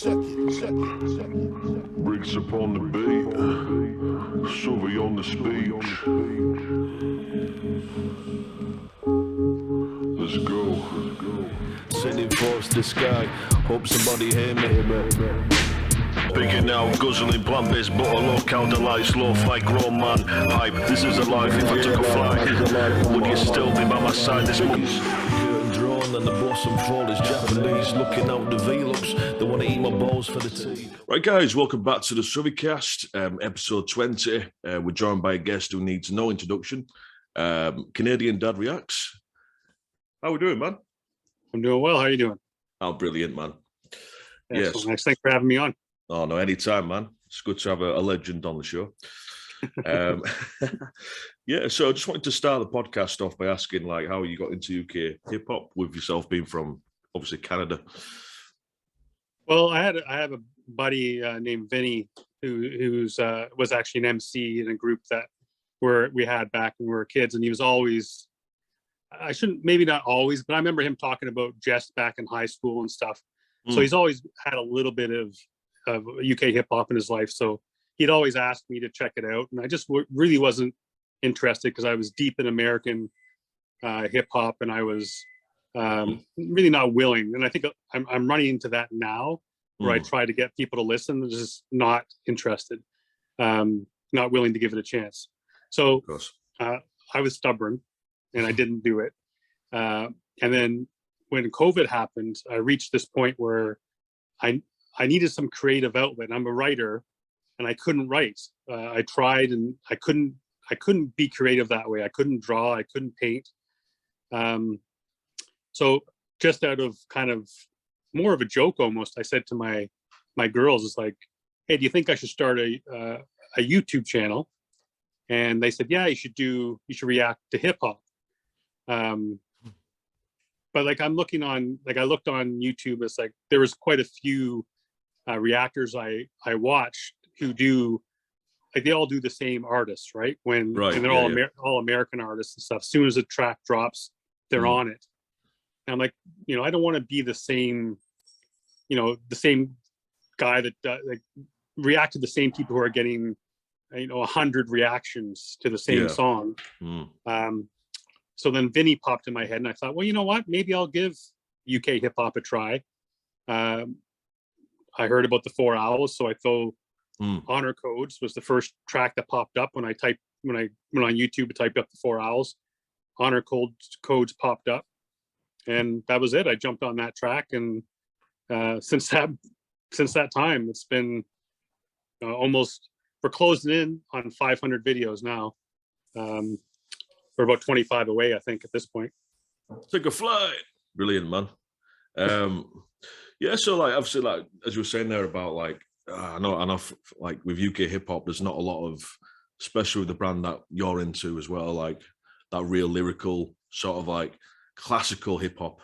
Bricks upon the beat, Suthie on the speech. Let's go. Sending force to sky, hope somebody hear me. Bigger now, guzzling plant-based butter, low counter lights, low-fi grown man hype. This is a life if I took a flight. Would you still be by my side this month? Curtain drawn and the blossom fall is Japanese, looking out the V-looks. They want to eat my balls for the tea. Right, guys, welcome back to the SuthieCast, episode 20. We're joined by a guest who needs no introduction. Canadian Dad Reacts. How we doing, man? I'm doing well. How are you doing? Oh, brilliant, man. Excellent. Yes. Nice. Thanks for having me on. Oh, no, anytime, man. It's good to have a legend on the show. Yeah, so I just wanted to start the podcast off by asking, like, how you got into UK hip-hop with yourself being from, obviously, Canada. Well, I have a buddy named Vinny who was actually an MC in a group that we had back when we were kids, and he was always, maybe not always, but I remember him talking about Jess back in high school and stuff. So he's always had a little bit of UK hip hop in his life. So he'd always ask me to check it out. And I just really wasn't interested because I was deep in American hip hop, and I was really not willing. And I think I'm running into that now where I try to get people to listen. They're just not interested, not willing to give it a chance. So I was stubborn and I didn't do it. And then when COVID happened, I reached this point where I needed some creative outlet. I'm a writer, and I couldn't write. I tried, and I couldn't be creative that way. I couldn't draw. I couldn't paint. So just out of kind of more of a joke almost, I said to my girls, "It's like, hey, do you think I should start a YouTube channel?" And they said, "Yeah, you should react to hip hop." But like I looked on YouTube, it's like there was quite a few reactors I watched who do, like, they all do the same artists, right? And they're all American artists and stuff. As soon as a track drops, they're on it. And I'm like, I don't want to be the same guy that like react to the same people who are getting 100 reactions to the same song. So then Vinny popped in my head, and I thought, well, you know what? Maybe I'll give UK hip hop a try. I heard about the 4 Owls, so I thought Honor Codes was the first track that popped up when I went on YouTube and typed up the 4 Owls. Honor Codes popped up, and that was it. I jumped on that track, and since that time, it's been almost, we're closing in on 500 videos now. We're about 25 away, I think, at this point. Take a flight. Brilliant, man. Yeah, so like obviously, like as you were saying there about like I know like with UK hip hop, there's not a lot of, especially with the brand that you're into as well, like that real lyrical sort of like classical hip hop.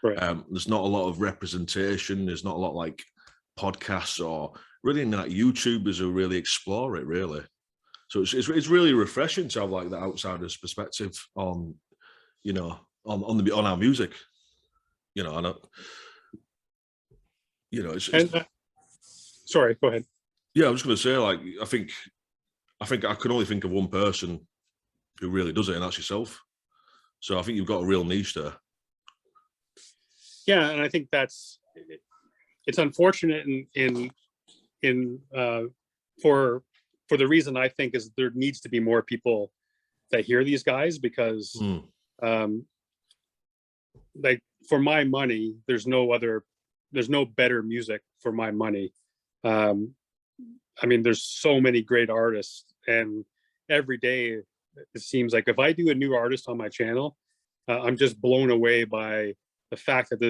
Right. There's not a lot of representation. There's not a lot like podcasts or really like YouTubers who really explore it, really. So it's really refreshing to have like the outsider's perspective on, on our music, and sorry, go ahead. Yeah, I was going to say, like, I think I can only think of one person who really does it, and that's yourself. So I think you've got a real niche there. Yeah, and I think it's unfortunate for the reason I think is there needs to be more people that hear these guys, because like for my money, there's no better music for my money. I mean, there's so many great artists, and every day it seems like if I do a new artist on my channel, I'm just blown away by the fact that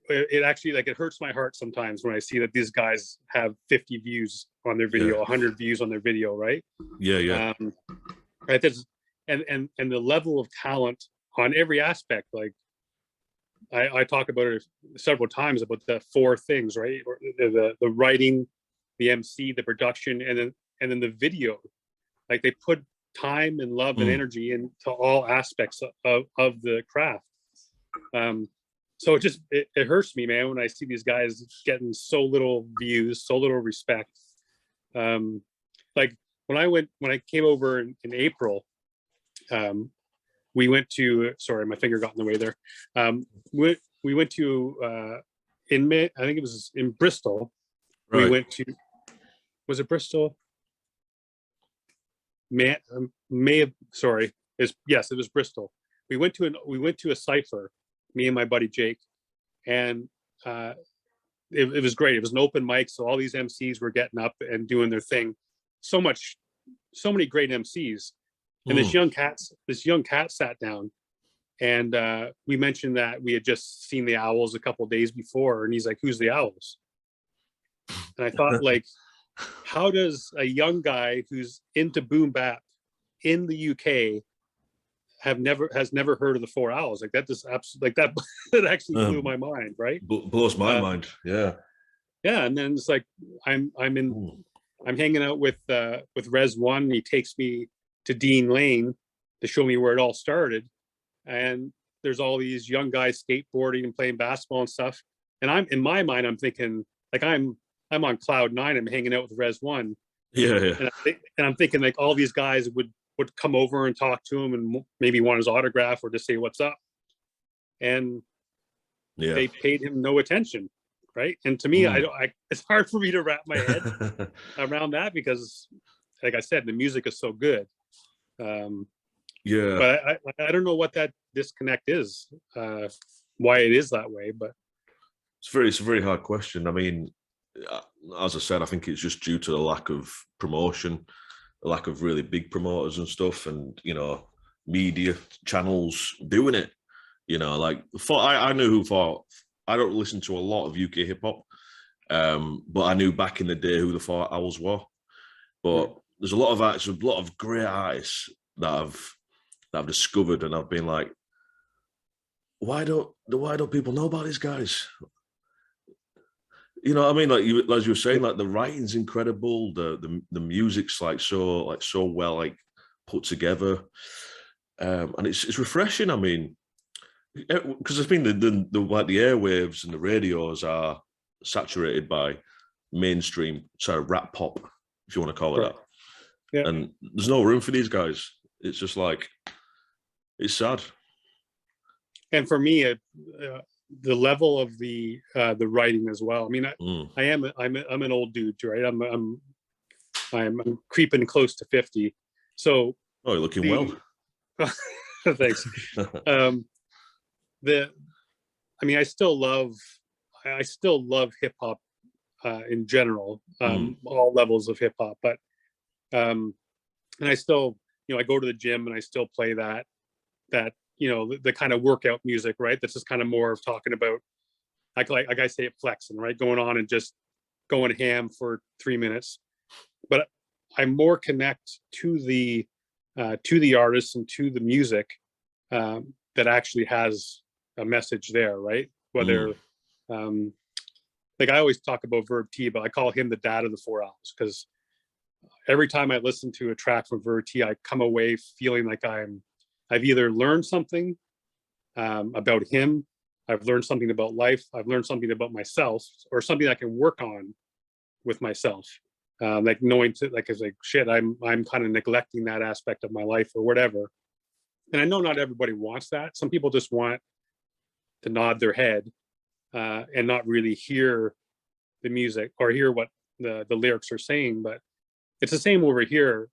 it actually, like, it hurts my heart sometimes when I see that these guys have 50 views on their video, 100 views on their video, right? Yeah. Right. And the level of talent on every aspect, like I talk about it several times about the 4 things, right? The writing, the MC, the production, and then the video. Like, they put time and love and energy into all aspects of the craft. So it hurts me, man, when I see these guys getting so little views, so little respect. Like when I came over in April, we went to, sorry, my finger got in the way there. We went to in May, I think it was in Bristol. Right. We went to, was it Bristol? Sorry, yes, it was Bristol. We went to a cipher, me and my buddy Jake, and it was great. It was an open mic, so all these MCs were getting up and doing their thing. So many great MCs, and this young cat sat down, and we mentioned that we had just seen the Owls a couple of days before, and he's like, "Who's the Owls?" And I thought, like, how does a young guy who's into boom bap in the UK has never heard of the Four Owls? Like, that just absolutely, like, that actually blew my mind, right? Blows my mind. Yeah. And then it's like I'm hanging out with Res One, and he takes me to Dean Lane to show me where it all started, and there's all these young guys skateboarding and playing basketball and stuff, and in my mind I'm thinking, like, I'm on cloud nine. I'm hanging out with Res One. Yeah. And I'm thinking, like, all these guys would come over and talk to him and maybe want his autograph or just say what's up, and they paid him no attention, right? And to me, it's hard for me to wrap my head around that, because, like I said, the music is so good. But I don't know what that disconnect is, why it is that way, but it's a very hard question. I mean, as I said, I think it's just due to the lack of promotion, the lack of really big promoters and stuff, and, you know, media channels doing it. You know, like, I knew who for. I don't listen to a lot of UK hip hop, but I knew back in the day who the Four Owls were. But there's a lot of artists, a lot of great artists that I've discovered, and I've been like, why don't people know about these guys? You know what I mean? Like, as you were saying, like, the writing's incredible, the music's so well, like, put together, and it's refreshing. I mean, because I think the airwaves and the radios are saturated by mainstream, rap pop, if you want to call it that. Yeah. And there's no room for these guys. It's just like, it's sad. And for me, the level of the writing as well. I mean, I'm an old dude, right? I'm creeping close to 50. So you're looking well. Thanks. I mean, I still love hip hop in general, all levels of hip hop, but and I still, you know, I go to the gym and I still play that you know, the kind of workout music, right? That's just kind of more of talking about, like I say it, flexing, right? Going on and just going ham for 3 minutes. But I more connect to the artists and to the music that actually has a message there, right? Whether like, I always talk about Verb T, but I call him the dad of the Four Owls, because every time I listen to a track from Verb T, I come away feeling like I've either learned something about him, I've learned something about life, I've learned something about myself, or something I can work on with myself. Like, knowing it's like, shit, I'm kind of neglecting that aspect of my life or whatever. And I know not everybody wants that. Some people just want to nod their head and not really hear the music or hear what the lyrics are saying. But it's the same over here.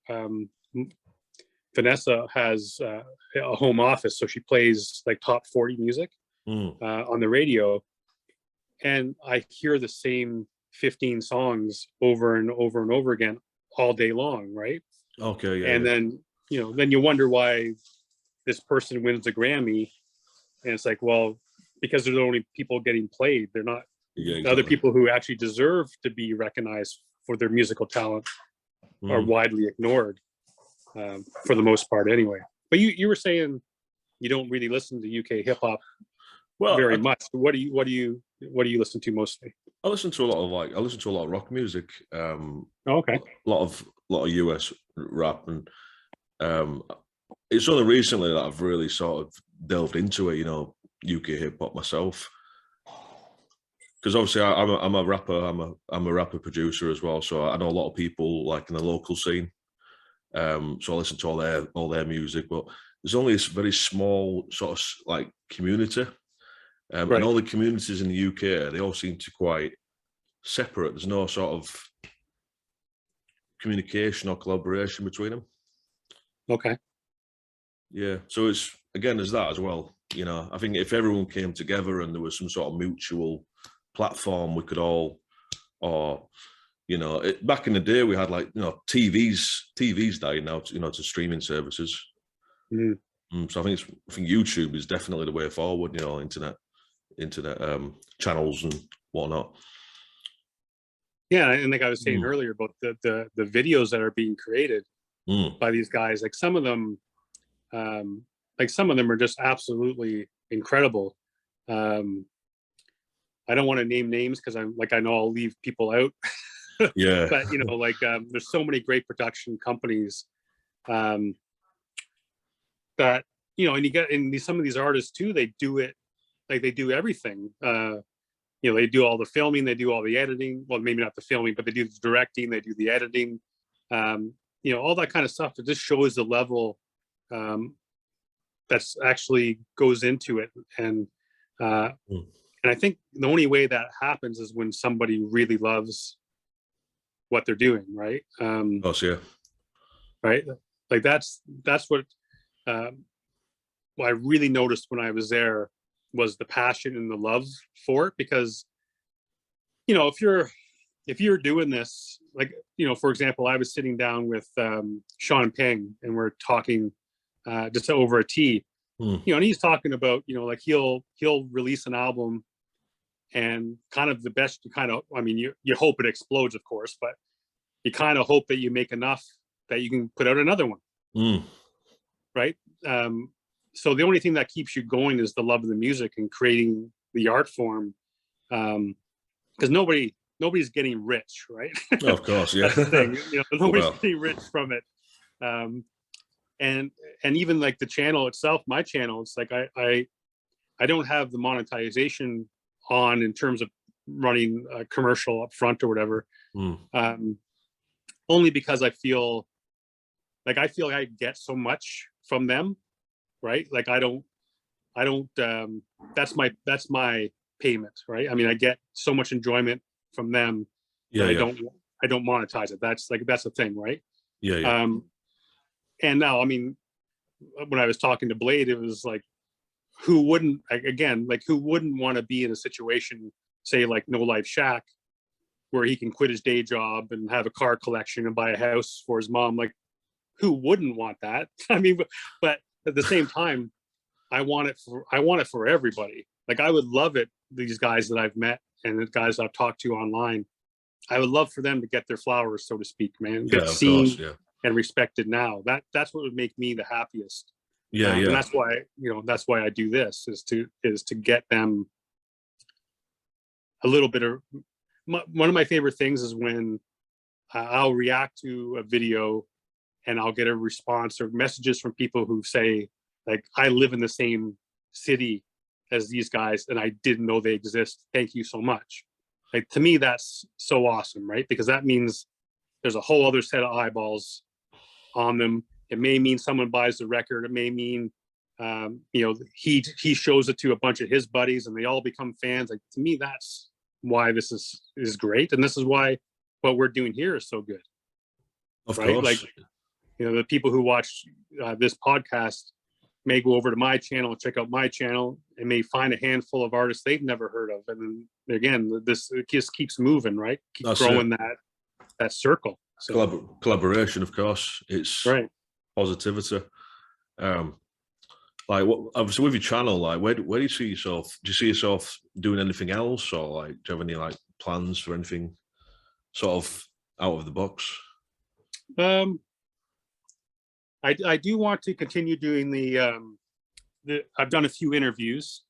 Vanessa has a home office, so she plays like top 40 music on the radio, and I hear the same 15 songs over and over and over again all day long, right? Okay, yeah. And then, you know, then you wonder why this person wins the Grammy, and it's like, well, because they're the only people getting played. They're not other people who actually deserve to be recognized for their musical talent are widely ignored. For the most part, anyway. But you were saying you don't really listen to UK hip hop very much. What do you listen to mostly? I listen to a lot of rock music. Okay. A lot of US rap, and it's only recently that I've really sort of delved into it, you know, UK hip hop myself. because obviously I'm a rapper, I'm a rapper producer as well, so I know a lot of people like in the local scene. So I listen to all their music, but there's only this very small sort of like community, and Right. all the communities in the UK, they all seem to quite separate. There's no sort of communication or collaboration between them. Okay. Yeah, so it's again there's that as well. You know, I think if everyone came together and there was some sort of mutual platform, we could all, or you know, back in the day we had like TVs dying now, to streaming services. Mm. So I think YouTube is definitely the way forward. You know, internet channels and whatnot. Yeah, and like I was saying earlier about the videos that are being created by these guys, like some of them are just absolutely incredible. I don't want to name names because I know I'll leave people out. Yeah. But there's so many great production companies that and you get some of these artists too, they do it like they do everything. They do all the filming, they do all the editing. Well, maybe not the filming, but they do the directing, they do the editing. All that kind of stuff. That just shows the level that's actually goes into it. And I think the only way that happens is when somebody really loves what they're doing, right? Yeah. Right. Like that's what I really noticed when I was there was the passion and the love for it. Because if you're doing this, like for example, I was sitting down with Sean Peng and we're talking just over a tea, and he's talking about like he'll release an album and kind of the best you hope it explodes, of course, but you kind of hope that you make enough that you can put out another one. Right. So the only thing that keeps you going is the love of the music and creating the art form, because nobody's getting rich, right? Of course, yeah. That's the thing. Nobody's getting rich from it. And even like the channel itself, my channel, it's like I don't have the monetization on in terms of running a commercial up front or whatever. Only because I feel like I get so much from them, right? Like I don't that's my payment, right? I mean, I get so much enjoyment from them. Yeah, I don't monetize it. That's the thing, right? Yeah. And now, I mean, when I was talking to Blade, it was like, who wouldn't want to be in a situation, say like No Life Shack, where he can quit his day job and have a car collection and buy a house for his mom? Like, who wouldn't want that? I mean, but at the same time, I want it for everybody. Like, I would love it. These guys that I've met and the guys I've talked to online, I would love for them to get their flowers, so to speak, man. Get seen and respected now. That's what would make me the happiest. And that's why I do this, is to get them a little bit of. One of my favorite things is when I'll react to a video and I'll get a response or messages from people who say, like, I live in the same city as these guys and I didn't know they exist. Thank you so much. Like, to me, that's so awesome, right? Because that means there's a whole other set of eyeballs on them. It may mean someone buys the record. It may mean, he shows it to a bunch of his buddies and they all become fans. Like, to me, that's why this is great. And this is why what we're doing here is so good. Of right? course. Like, the people who watch this podcast may go over to my channel and check out my channel and may find a handful of artists they've never heard of. And then again, it just keeps moving, right? Keeps growing that circle. So, collaboration, of course. It's right. Positivity. Like, what, obviously with your channel, like, where do you see yourself? Do you see yourself doing anything else, or like, do you have any like plans for anything sort of out of the box? I do want to continue doing I've done a few interviews,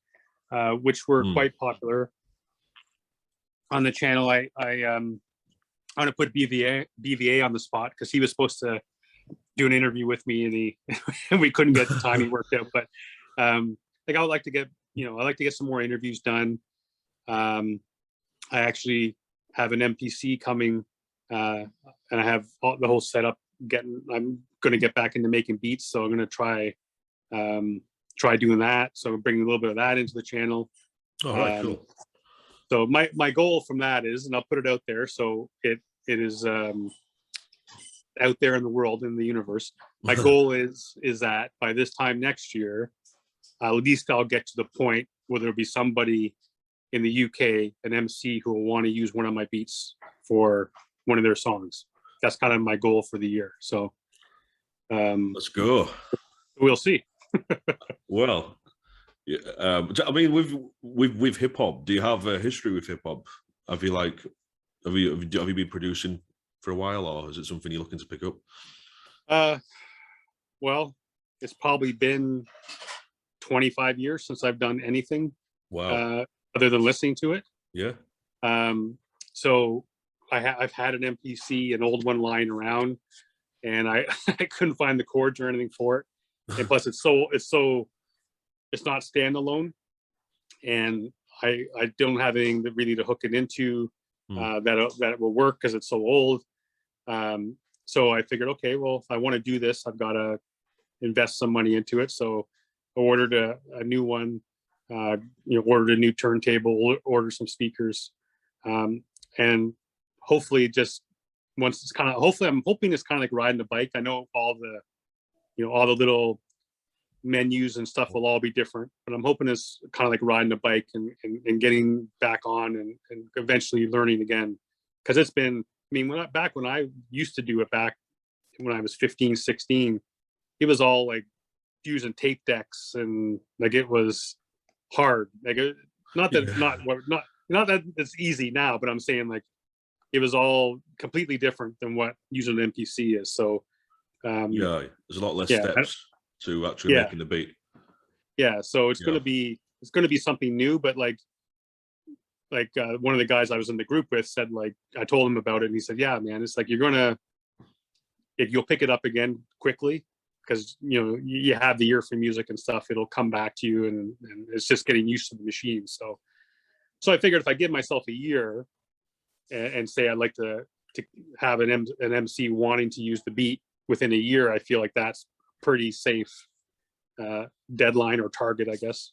which were quite popular on the channel. I'm going to put BVA on the spot because he was supposed to do an interview with me and we couldn't get the timing worked out. But like, I would like to get, I like to get some more interviews done. I actually have an MPC coming, and I have the whole setup. I'm going to get back into making beats, so I'm going to try doing that. So bringing a little bit of that into the channel. All right, cool. So my goal from that is, and I'll put it out there, so it is out there in the world, in the universe. My goal is that by this time next year, at least I'll get to the point where there'll be somebody in the UK, an MC, who will want to use one of my beats for one of their songs. That's kind of my goal for the year. So let's go. We'll see. Well, yeah, I mean, with hip hop, do you have a history with hip hop? Have you been producing for a while, or is it something you're looking to pick up? Well, it's probably been 25 years since I've done anything. Wow. Other than listening to it. Yeah. So I've had an MPC, an old one, lying around, and I couldn't find the chords or anything for it. And plus, it's not standalone, and I don't have anything that really to hook it into that it will work because it's so old. So I figured, okay, well, if I want to do this, I've got to invest some money into it. So I ordered a new one, ordered a new turntable, ordered some speakers, and hopefully just once it's kind of, hopefully I'm hoping it's kind of like riding a bike. I know all the little menus and stuff will all be different, but I'm hoping it's kind of like riding a bike and getting back on and eventually learning again. Because it's been, I mean, back when I used to do it, back when I was 15, 16, it was all like using tape decks, and like it was hard. Like not that it's easy now, but I'm saying like it was all completely different than what using an MPC is. So yeah, there's a lot less steps to actually making the beat. Yeah, so it's gonna be something new, but like one of the guys I was in the group with said, like, I told him about it, and he said, yeah, man, it's like if you'll pick it up again quickly, because you have the ear for music and stuff, it'll come back to you, and it's just getting used to the machine. So I figured if I give myself a year and say I'd like to have an MC wanting to use the beat within a year, I feel like that's pretty safe deadline or target, I guess.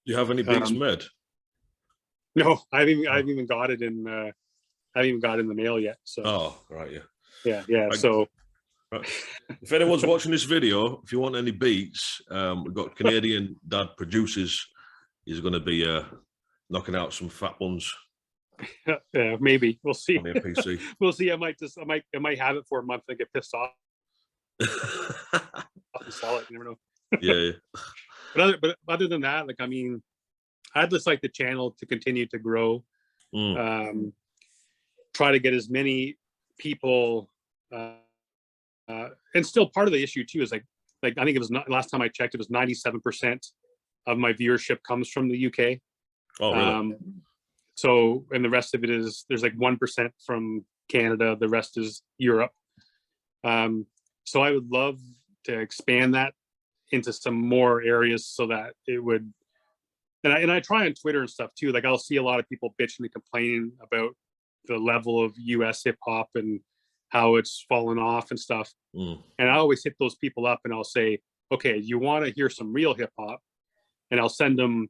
Do you have any beats made? No, I've even got it in I haven't even got it in the mail yet. So right, yeah. So right. If anyone's watching this video, if you want any beats, we've got Canadian Dad Produces. He's going to be knocking out some fat ones. Yeah, maybe we'll see. On the PC. We'll see. I might have it for a month and get pissed off. And sell it. You never know. Yeah. But other than that, like, I mean, I'd just like the channel to continue to grow. Try to get as many people, and still part of the issue too is like I think it was not, last time I checked, it was 97% of my viewership comes from the UK. Oh, really? So, and the rest of it is, there's like 1% from Canada, the rest is Europe. So I would love to expand that into some more areas so that it would, and I try on Twitter and stuff too. Like I'll see a lot of people bitching and complaining about the level of US hip hop and how it's fallen off and stuff. And I always hit those people up and I'll say, okay, you want to hear some real hip hop? And I'll send them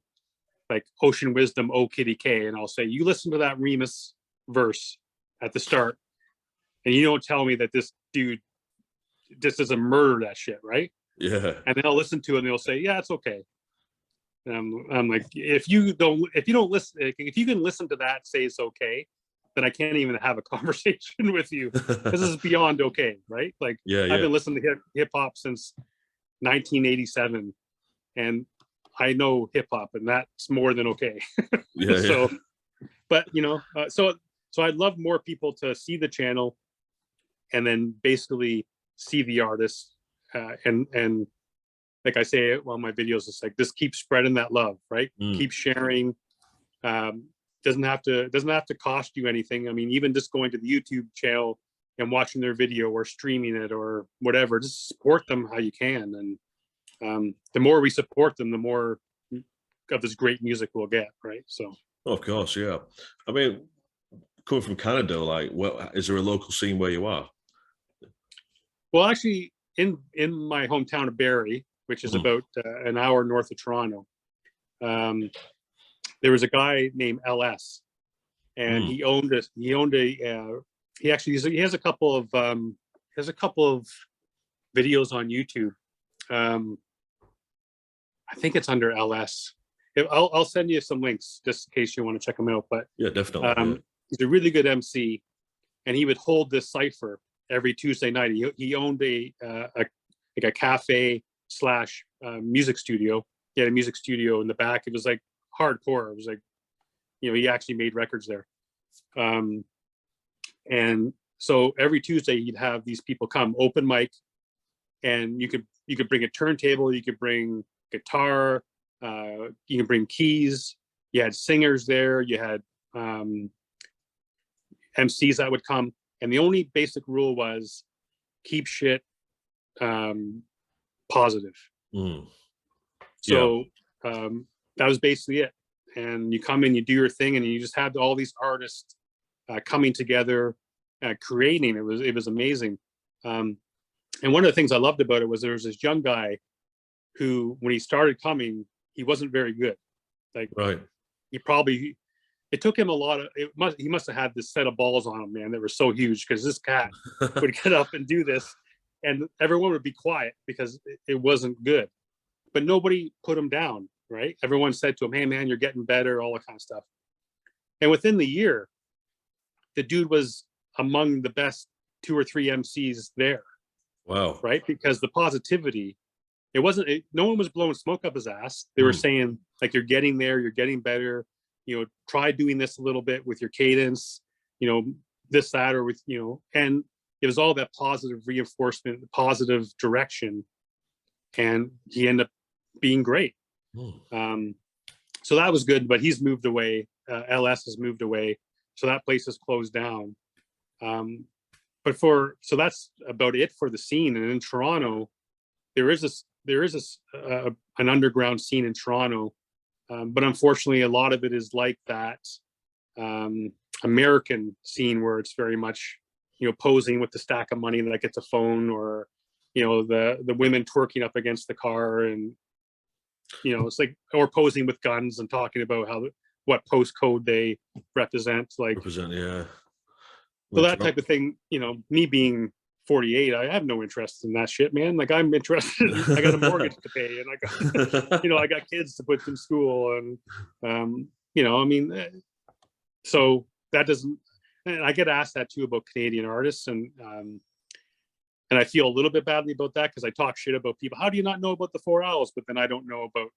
like Ocean Wisdom, Oh Kitty K. And I'll say, you listen to that Remus verse at the start, and you don't tell me that this dude just doesn't murder that shit, right? Yeah. And then I'll listen to it and they'll say, yeah, it's okay. And I'm like, if you don't listen, if you can listen to that, say it's okay, then I can't even have a conversation with you. This is beyond okay, right? Like, I've been listening to hip hop since 1987, and I know hip hop, and that's more than okay. So, but so I'd love more people to see the channel, and then basically see the artist, and like I say on my videos, it's like, just keep spreading that love, right? Keep sharing. Doesn't have to cost you anything. I mean, even just going to the YouTube channel and watching their video or streaming it or whatever, just support them how you can. And the more we support them, the more of this great music we'll get, right? So Of course, yeah. I mean, coming from Canada, like, well, is there a local scene where you are? Well, actually, in my hometown of Barrie, which is about an hour north of Toronto, there was a guy named LS, and he has a couple of videos on YouTube. I think it's under LS. I'll send you some links just in case you want to check him out. But Yeah, definitely. he's a really good MC, and he would hold this cipher every Tuesday night. He owned a cafe slash music studio. He had a music studio in the back. It was like hardcore. It was like, he actually made records there. And so every Tuesday he'd have these people come, open mic, and you could bring a turntable, you could bring guitar, you can bring keys. You had singers there, you had MCs that would come, and the only basic rule was keep shit positive. So that was basically it. And you come in, you do your thing, and you just had all these artists coming together, creating. It was amazing. And one of the things I loved about it was there was this young guy who, when he started coming, he wasn't very good. Like, Right. It took him a lot of, he must have had this set of balls on him, man, that were so huge, because this cat would get up and do this, and everyone would be quiet because it wasn't good. But nobody put him down, right? Everyone said to him, hey, man, you're getting better, all that kind of stuff. And within the year, the dude was among the best 2 or 3 MCs there. Wow. Right? Because the positivity, no one was blowing smoke up his ass. They were saying, like, you're getting there, you're getting better, try doing this a little bit with your cadence, this, that, or with, and it was all that positive reinforcement, positive direction. And he ended up being great. So that was good, but he's moved away. LS has moved away. So that place is closed down. So that's about it for the scene. And in Toronto, there is an underground scene in Toronto. But unfortunately, a lot of it is like that American scene where it's very much, posing with the stack of money that gets a phone, or, the women twerking up against the car, and, it's like, or posing with guns and talking about what postcode they represent. Like, Yeah. So that type of thing, me being 48, I have no interest in that shit, man. Like, I'm interested. I got a mortgage to pay, and I got, I got kids to put in school, and, so that doesn't. And I get asked that too about Canadian artists, and I feel a little bit badly about that, because I talk shit about people. How do you not know about the 4 Owls? But then I don't know about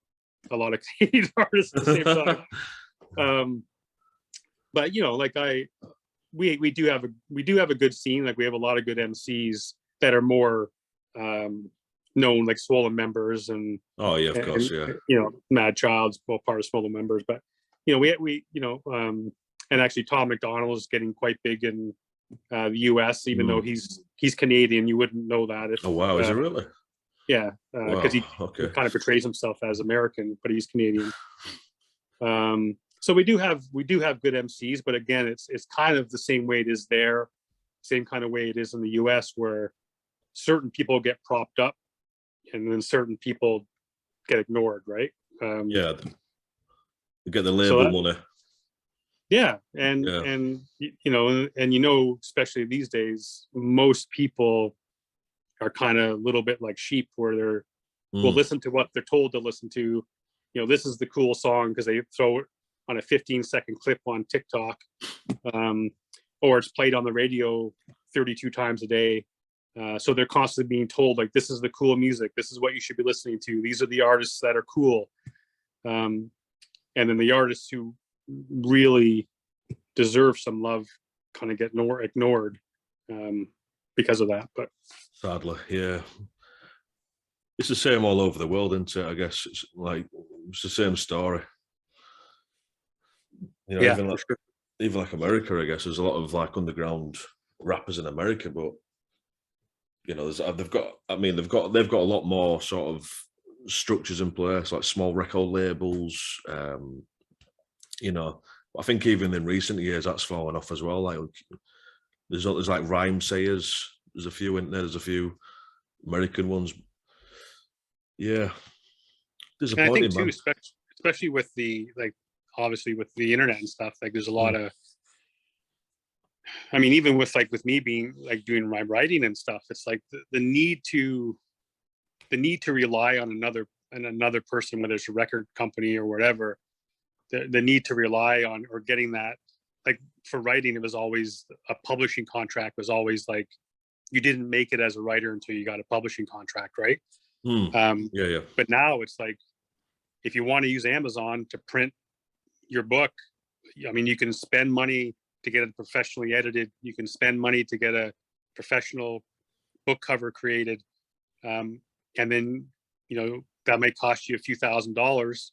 a lot of Canadian artists at the same time. But like we do have a good scene. Like, we have a lot of good MCs that are more known, like Swollen Members, and of course, Mad Child's part of Swollen Members. But we and actually Tom McDonald is getting quite big in the US, even though he's Canadian. You wouldn't know that. Oh wow, is it really? Yeah, because he kind of portrays himself as American, but he's Canadian. So we do have good MCs, but again, it's kind of the same way it is there, same kind of way it is in the US, where certain people get propped up, and then certain people get ignored, right? Yeah, you get the label money. Yeah, and especially these days, most people are kind of a little bit like sheep, where they're will listen to what they're told to listen to. This is the cool song because they throw it on a 15-second clip on TikTok, or it's played on the radio 32 times a day. So they're constantly being told, like, this is the cool music, this is what you should be listening to, these are the artists that are cool. And then the artists who really deserve some love kind of get ignored because of that. But sadly, yeah, it's the same all over the world, isn't it? I guess it's the same story. Even like America, I guess there's a lot of like underground rappers in America, but they've got a lot more sort of structures in place, like small record labels. I think even in recent years that's fallen off as well. Like there's like rhyme sayers. There's a few in there. There's a few American ones. Yeah, And I disappointing, think too, man. especially with the, like, obviously with the internet and stuff, like there's a lot of, I mean, even with me being like doing my writing and stuff, it's like the need to rely on another person, whether it's a record company or whatever, the need to rely on or getting that, like for writing, it was always a publishing contract was always like, you didn't make it as a writer until you got a publishing contract, right? Yeah. But now it's like, if you want to use Amazon to print your book, I mean, you can spend money to get it professionally edited. You can spend money to get a professional book cover created. And then, that might cost you a few $1,000s.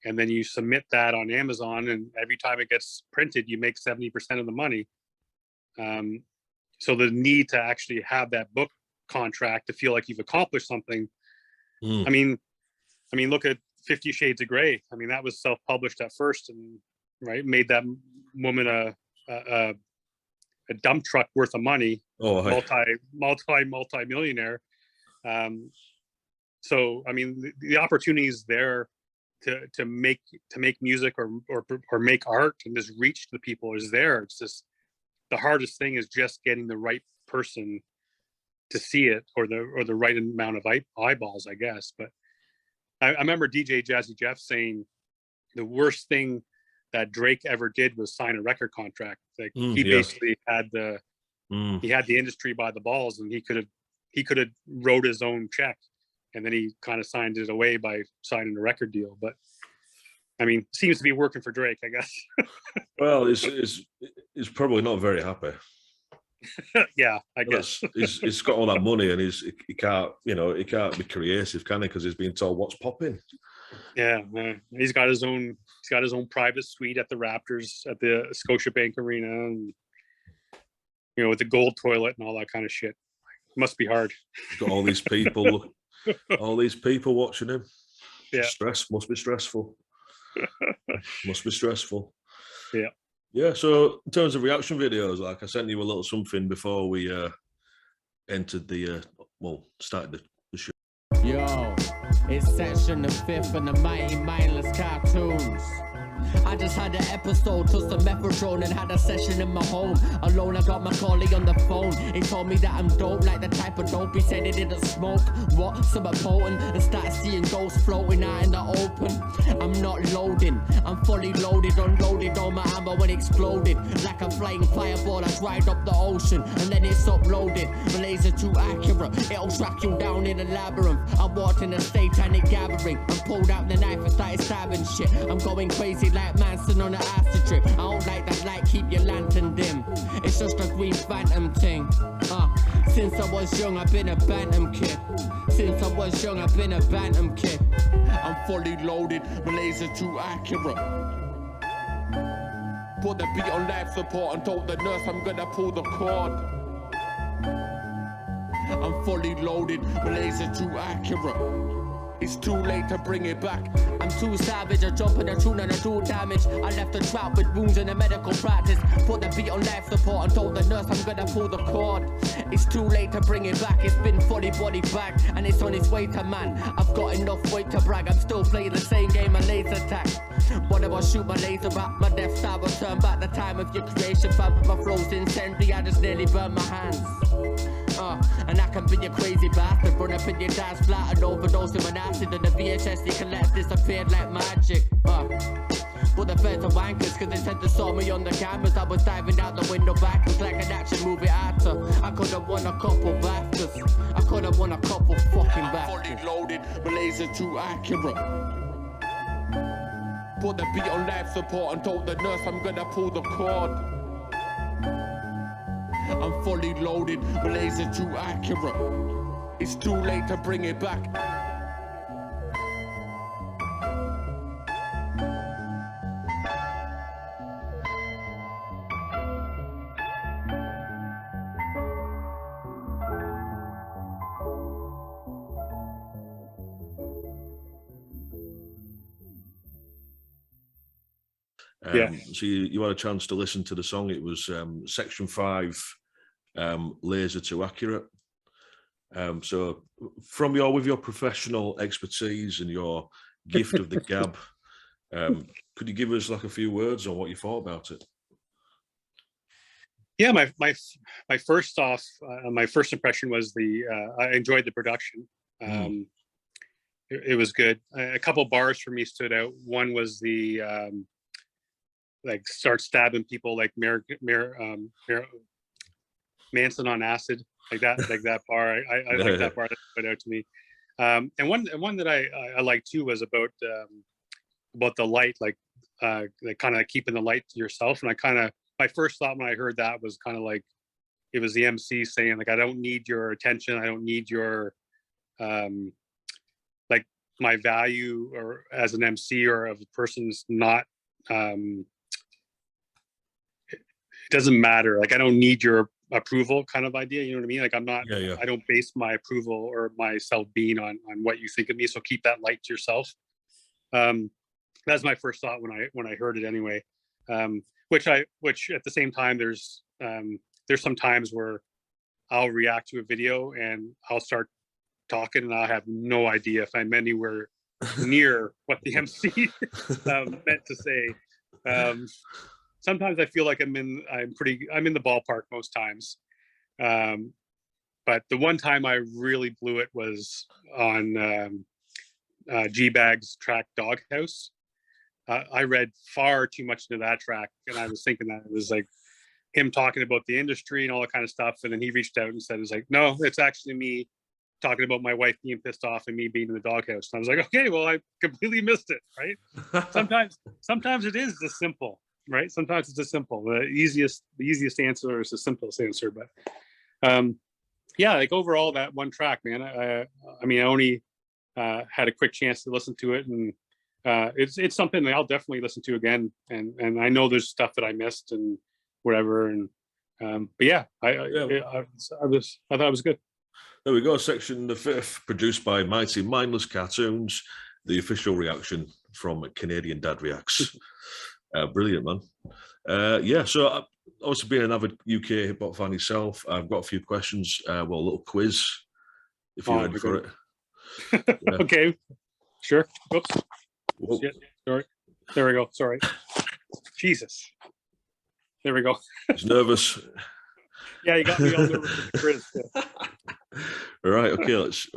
And then you submit that on Amazon, and every time it gets printed, you make 70% of the money. So the need to actually have that book contract to feel like you've accomplished something. I mean, look at 50 Shades of Grey. I mean, that was self-published at first, and right, made that woman a dump truck worth of money. Multi-millionaire. So I mean, the opportunity is there to make music or make art and just reach the people is there. It's just the hardest thing is just getting the right person to see it, or the right amount of eyeballs, I guess. But I remember DJ Jazzy Jeff saying the worst thing that Drake ever did was sign a record contract. Like he basically had the industry by the balls, and he could have wrote his own check, and then he kind of signed it away by signing a record deal. But I mean, seems to be working for Drake, I guess. Well, he's probably not very happy. Yeah, I guess. He's got all that money, and he can't be creative, can he? Because he's being told what's popping. Yeah, he's got his own private suite at the Raptors at the Scotiabank Arena, and with the gold toilet and all that kind of shit. Must be hard. He's got all these people, watching him. Yeah, Must be stressful. Must be stressful. Yeah. Yeah. So in terms of reaction videos, like I sent you a little something before we entered started the show. Yo, it's section the 5th and the mighty mindless cartoons. I just had an episode, took some methadone and had a session in my home. Alone, I got my colleague on the phone. He told me that I'm dope, like the type of dope he said he didn't smoke. What? Something potent, and started seeing ghosts floating out in the open. I'm not loading, I'm fully loaded, unloaded all my ammo when it exploded. Like a flying fireball, I dried up the ocean, and then it's uploaded. My laser too accurate, it'll track you down in a labyrinth. I walked in a satanic gathering, and pulled out the knife and started stabbing shit. I'm going crazy like Manson on an acid trip. I don't like that light, keep your lantern dim. It's just a green phantom thing. Since I was young, I've been a bantam kid. Since I was young, I've been a bantam kid. I'm fully loaded, my laser too accurate. Put the beat on life support and told the nurse I'm gonna pull the cord. I'm fully loaded, my laser too accurate. It's too late to bring it back. I'm too savage, I jump in the tune and I do damage. I left a trap with wounds in the medical practice. Put the beat on life support and told the nurse I'm gonna pull the cord. It's too late to bring it back. It's been fully body back and it's on its way to man. I've got enough weight to brag. I'm still playing the same game, a laser tag. Whatever I shoot my laser at, my Death Star will turn back the time of your creation. Fam, my flow's incendiary, I just nearly burned my hands. And I can be a crazy bastard, run up in your dance flat and overdosing with acid, and the VHS you collect disappeared like magic. But the feds are wankers, cause they said they saw me on the cameras. I was diving out the window backwards like an action movie actor. I could have won a couple BAFTAs. I could have won a couple fucking BAFTAs. I'm fully loaded, my laser too accurate. Put the beat on life support and told the nurse I'm gonna pull the cord. I'm fully loaded, my laser too accurate. It's too late to bring it back. Yeah. So you had a chance to listen to the song. It was Section 5, Laser to Accurate. So with your professional expertise and your gift of the gab, could you give us like a few words on what you thought about it? Yeah, my first impression was I enjoyed the production. It was good. A couple bars for me stood out. One was the like start stabbing people like Manson on acid, like that bar. I like that bar, that stood out to me. And one that I liked too was about the light, like kind of keeping the light to yourself. And my first thought when I heard that was kind of like it was the MC saying like, I don't need your attention, I don't need your like my value or as an MC or of a person's not it doesn't matter, like I don't need your approval kind of idea, you know what I mean? Like I'm not I don't base my approval or my self-being on what you think of me, so keep that light to yourself. That's my first thought when I heard it anyway. Which at the same time, there's some times where I'll react to a video and I'll start talking and I'll have no idea if I'm anywhere near what the MC meant to say. Sometimes I feel like I'm in the ballpark most times. But the one time I really blew it was on G-Bag's track Doghouse. I read far too much into that track, and I was thinking that it was like him talking about the industry and all that kind of stuff. And then he reached out and said, "It's like, no, it's actually me talking about my wife being pissed off and me being in the doghouse." And I was like, okay, well, I completely missed it, right? Sometimes it is this simple, right? Sometimes it's just simple. The easiest answer is the simplest answer. But yeah, like overall, that one track, man. I mean, I only had a quick chance to listen to it, and it's something that I'll definitely listen to again. And I know there's stuff that I missed and whatever. And but yeah, I thought it was good. There we go. Section the 5th, produced by Mighty Mindless Cartoons. The official reaction from Canadian Dad Reacts. Brilliant, man. Yeah, so obviously being an avid UK hip hop fan yourself, I've got a few questions. Well, a little quiz, if you're ready for it. Yeah. Okay, sure. Oops. Shit. Sorry. There we go. Sorry. Jesus. There we go. He's nervous. Yeah, you got me all nervous with the quiz. Yeah. All right. Okay. Let's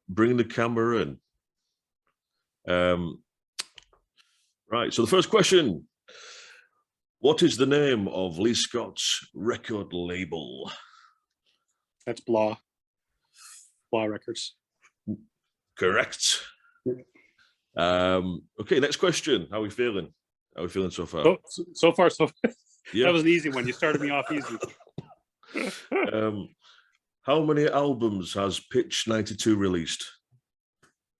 bring the camera in. Right. So the first question: what is the name of Lee Scott's record label? That's Blah Records. Correct. Okay. Next question: how are we feeling? How are we feeling so far? So far, so yeah. That was an easy one. You started me off easy. How many albums has Pitch 92 released?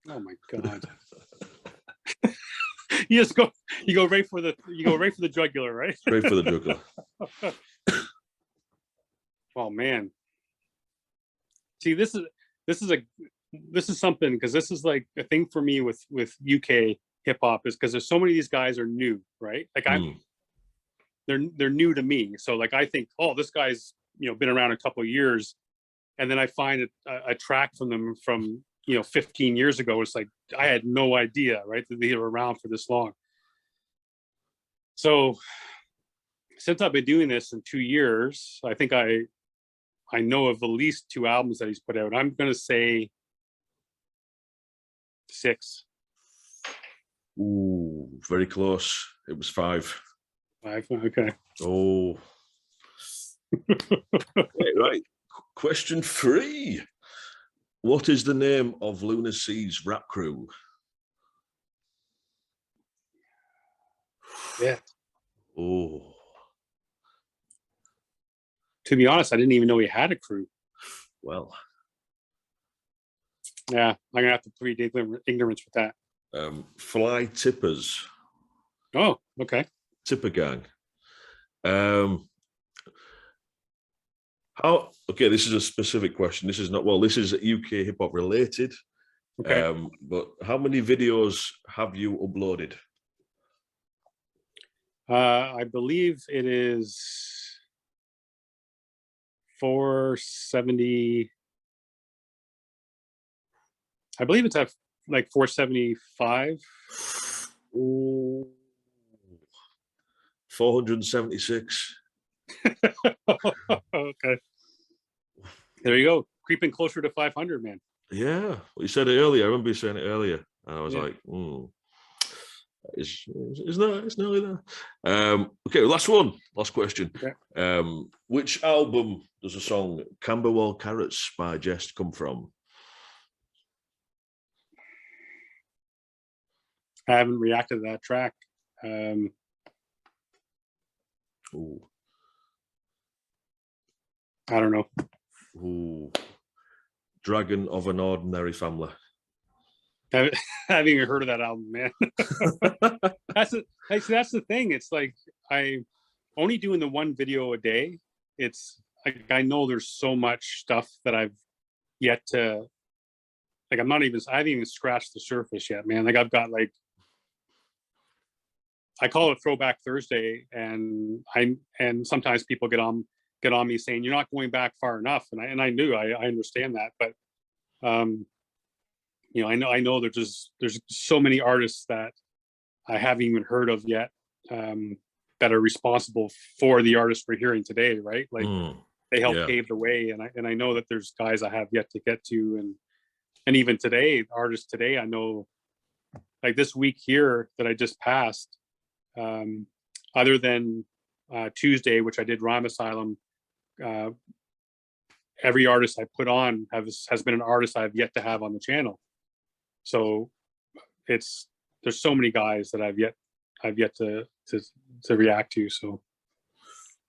Oh my God. You go right for the jugular, right? Right for the jugular. Oh man. See, this is something, because this is like a thing for me with UK hip hop, is because there's so many of these guys are new, right? Like they're new to me. So like I think, oh, this guy's been around a couple of years, and then I find a track from them from 15 years ago. It's like I had no idea, right, that they were around for this long. So since I've been doing this in 2 years, I think I know of at least 2 albums that he's put out. I'm gonna say 6. Ooh, very close. It was 5. 5. Okay. Oh. Okay, right. Question 3. What is the name of Lunar Sea's rap crew? Yeah. Oh. To be honest, I didn't even know he had a crew. Well. Yeah, I'm gonna have to plead ignorance with that. Fly Tippers. Oh, okay. Tipper Gang. Okay, this is a specific question. This is not, well, this is UK hip hop related. Okay. But how many videos have you uploaded? I believe it is 470. I believe it's at like 475. Ooh, 476. Okay. There you go. Creeping closer to 500, man. Yeah, well, you said it earlier. I remember you saying it earlier, and I was Yeah. like, it's nearly there. Okay, last one, last question. Okay. Which album does the song Camberwell Carrots by Jest come from? I haven't reacted to that track. Ooh. I don't know. Ooh. Dragon of an Ordinary Family. I haven't even heard of that album, man. That's the thing. It's like I only doing the one video a day. It's like I know there's so much stuff that I've yet to like. I haven't even scratched the surface yet, man. Like I've got like I call it Throwback Thursday, and sometimes people get on me saying you're not going back far enough, and I understand that, but you know, I know there's so many artists that I haven't even heard of yet, that are responsible for the artists we're hearing today, right? Like they helped pave the way, and I know that there's guys I have yet to get to, and even today, artists today, I know, like this week here that I just passed, other than Tuesday, which I did Rhyme Asylum, every artist I put on has been an artist I've yet to have on the channel. So there's so many guys that I've yet to react to. So,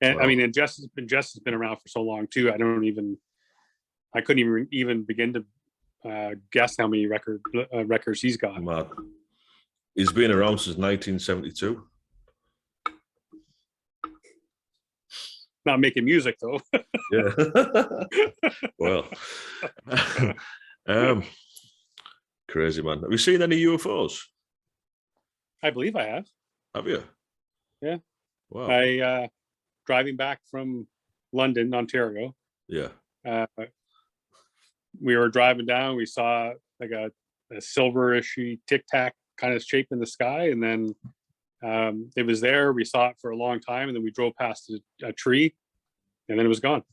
and wow. I mean, and Jess has been around for so long too. I couldn't even begin to guess how many records he's got. Mad. He's been around since 1972. Not making music though. Yeah. Well, crazy, man. Have you seen any UFOs? I believe I have. Have you? Yeah. Wow. I driving back from London, Ontario. Yeah. We were driving down. We saw like a silverish tic tac kind of shape in the sky, and then it was there. We saw it for a long time, and then we drove past a tree, and then it was gone.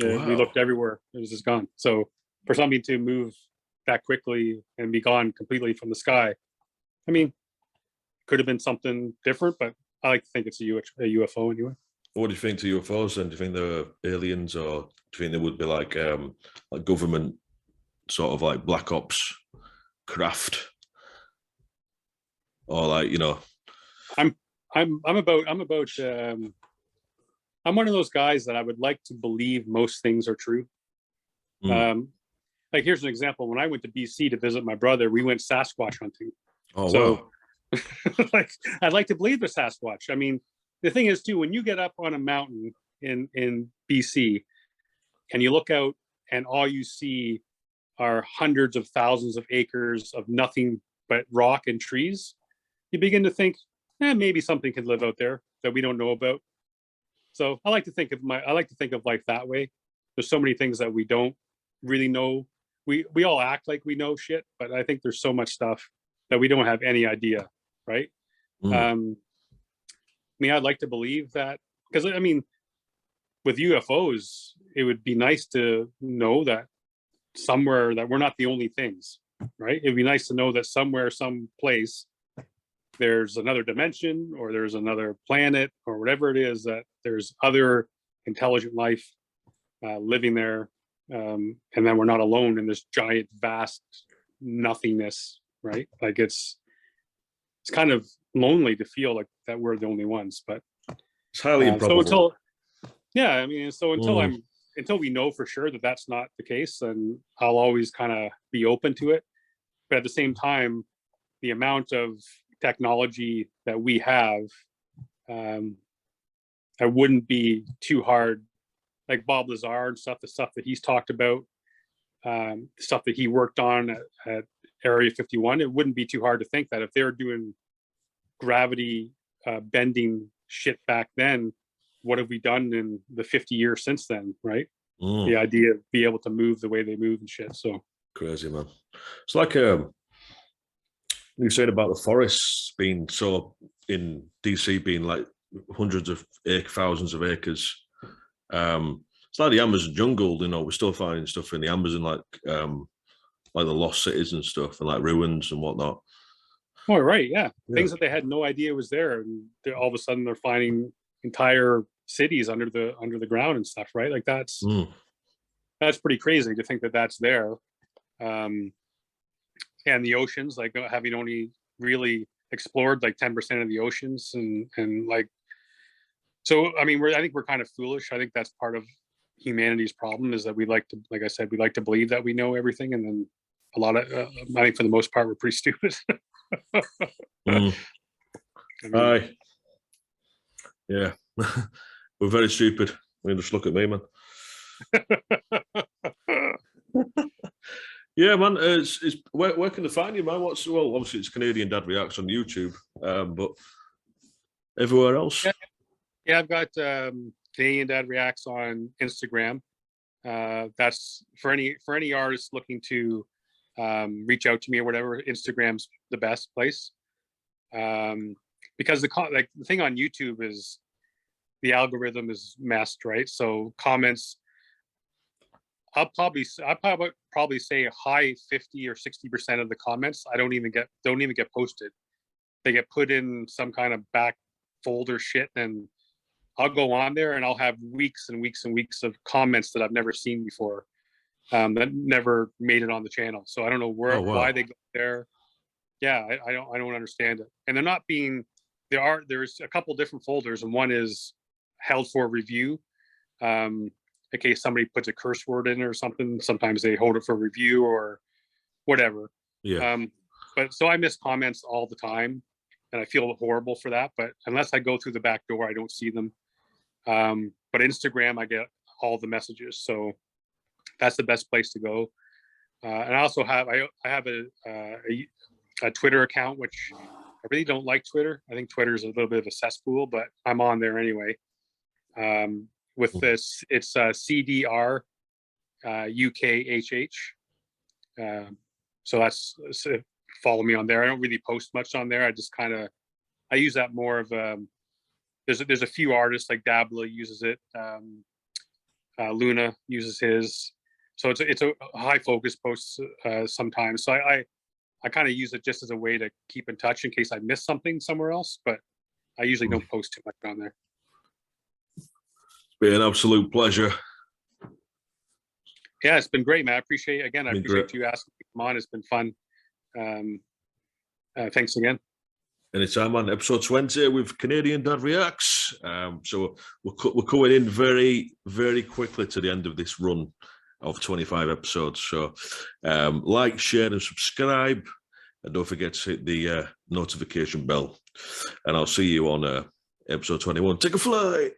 Wow. We looked everywhere; it was just gone. So for something to move that quickly and be gone completely from the sky, I mean, could have been something different, but I like to think it's a UFO anyway. What do you think to UFOs then? Do you think they're aliens, or do you think they would be like government sort of like black ops craft, or like, you know? I'm one of those guys that I would like to believe most things are true. Like here's an example. When I went to BC to visit my brother, we went Sasquatch hunting. Oh, so wow. like I'd like to believe the Sasquatch. I mean, the thing is too, when you get up on a mountain in BC and you look out and all you see are hundreds of thousands of acres of nothing but rock and trees, you begin to think, maybe something could live out there that we don't know about. So I like to think of life that way. There's so many things that we don't really know. We all act like we know shit, but I think there's so much stuff that we don't have any idea, right? I mean, I'd like to believe that, because I mean, with UFOs, it would be nice to know that somewhere that we're not the only things, right? It'd be nice to know that somewhere, someplace, there's another dimension, or there's another planet, or whatever it is, that there's other intelligent life living there, and then we're not alone in this giant, vast nothingness, right? Like it's kind of lonely to feel like that we're the only ones, but it's highly improbable. Until we know for sure that that's not the case, then I'll always kind of be open to it. But at the same time, the amount of technology that we have, I wouldn't be too hard, like Bob Lazar and stuff, the stuff that he's talked about, stuff that he worked on at Area 51, it wouldn't be too hard to think that if they're doing gravity bending shit back then, what have we done in the 50 years since then, right? Mm. The idea of be able to move the way they move and shit. So crazy, man. It's like you said about the forests being so in DC being like hundreds of thousands of acres. It's like the Amazon jungle, you know, we're still finding stuff in the Amazon, like the lost cities and stuff, and like ruins and whatnot. Oh, right, yeah. Things that they had no idea was there, and all of a sudden they're finding entire cities under the ground and stuff, right? Like that's pretty crazy to think that that's there. And the oceans, like having only really explored like 10% of the oceans, and like, so I mean, I think we're kind of foolish. I think that's part of humanity's problem, is that we like to, like I said, we like to believe that we know everything, and then a lot of I think for the most part we're pretty stupid. Aye. Yeah. We're very stupid. I mean, just look at me, man. Yeah, man. It's where can they find you, man? Well, obviously it's Canadian Dad Reacts on YouTube, but everywhere else. Yeah, I've got Canadian Dad Reacts on Instagram. That's for any artists looking to reach out to me or whatever. Instagram's the best place, because the thing on YouTube is the algorithm is messed, right? So comments, I'll probably say a high 50 or 60% of the comments don't even get posted. They get put in some kind of back folder shit, and I'll go on there and I'll have weeks and weeks and weeks of comments that I've never seen before, that never made it on the channel. So I don't know why they go there. Yeah, I don't understand it. And they're not being, there's a couple different folders, and one is held for review, in case somebody puts a curse word in or something. Sometimes they hold it for review or whatever. Yeah. But so I miss comments all the time, and I feel horrible for that. But unless I go through the back door, I don't see them. But Instagram, I get all the messages, so that's the best place to go. And I also have I have a Twitter account, which I really don't like Twitter. I think Twitter is a little bit of a cesspool, but I'm on there anyway. With this, it's CDR UKHH. So follow me on there. I don't really post much on there. I just I use that more of there's a few artists like Dabla uses it. Luna uses his. So it's a high focus post sometimes. So I kind of use it just as a way to keep in touch in case I miss something somewhere else, but I usually don't post too much on there. It's been an absolute pleasure. Yeah, it's been great, man. I appreciate you asking me to come on. It's been fun. Thanks again. Anytime, man. Episode 20 with Canadian Dad Reacts. So we're coming in very, very quickly to the end of this run of 25 episodes. So like, share, and subscribe. And don't forget to hit the notification bell. And I'll see you on episode 21. Take a flight.